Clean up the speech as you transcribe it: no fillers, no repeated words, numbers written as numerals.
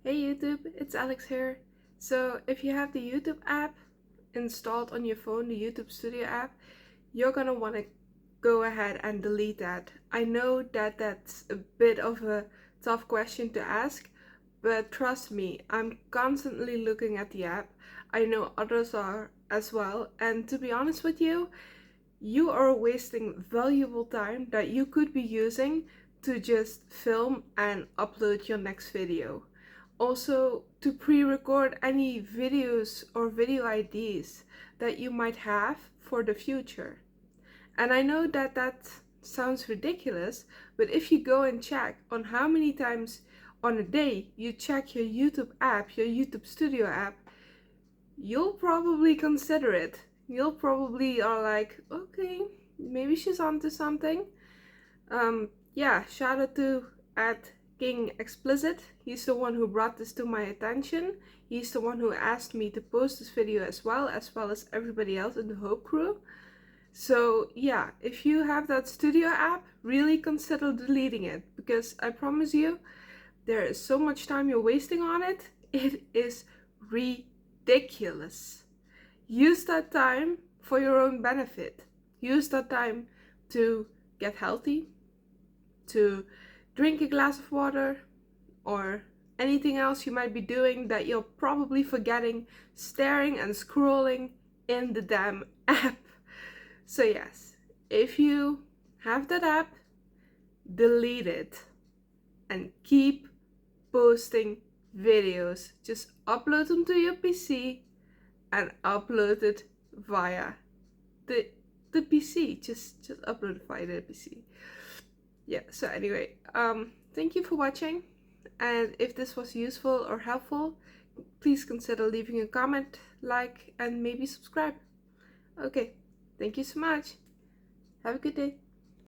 Hey YouTube, it's Alex here. So if you have the YouTube app installed on your phone, the YouTube Studio app, you're gonna want to go ahead and delete that. I know that that's a bit of a tough question to ask, but trust me, I'm constantly looking at the app. I know others are as well, and to be honest with you, you are wasting valuable time that you could be using to just film and upload your next video. Also, to pre-record any videos or video ideas that you might have for the future. And I know that that sounds ridiculous, but if you go and check on how many times on a day you check your YouTube app, your YouTube Studio app, you'll probably consider it. You'll probably are like, okay, maybe she's onto something. Yeah, shout out to at King Explicit. He's the one who brought this to my attention. He's the one who asked me to post this video as well as everybody else in the Hope crew. So yeah, if you have that Studio app, really consider deleting it, because I promise you, there is so much time you're wasting on it. It is ridiculous. Use that time for your own benefit. Use that time to get healthy, to drink a glass of water, or anything else you might be doing that you're probably forgetting, staring and scrolling in the damn app. So yes, if you have that app, delete it and keep posting videos. Just upload them to your PC and upload it via the PC. Just upload it via the PC. Yeah, so anyway, thank you for watching, and if this was useful or helpful, please consider leaving a comment, like, and maybe subscribe. Okay, thank you so much. Have a good day.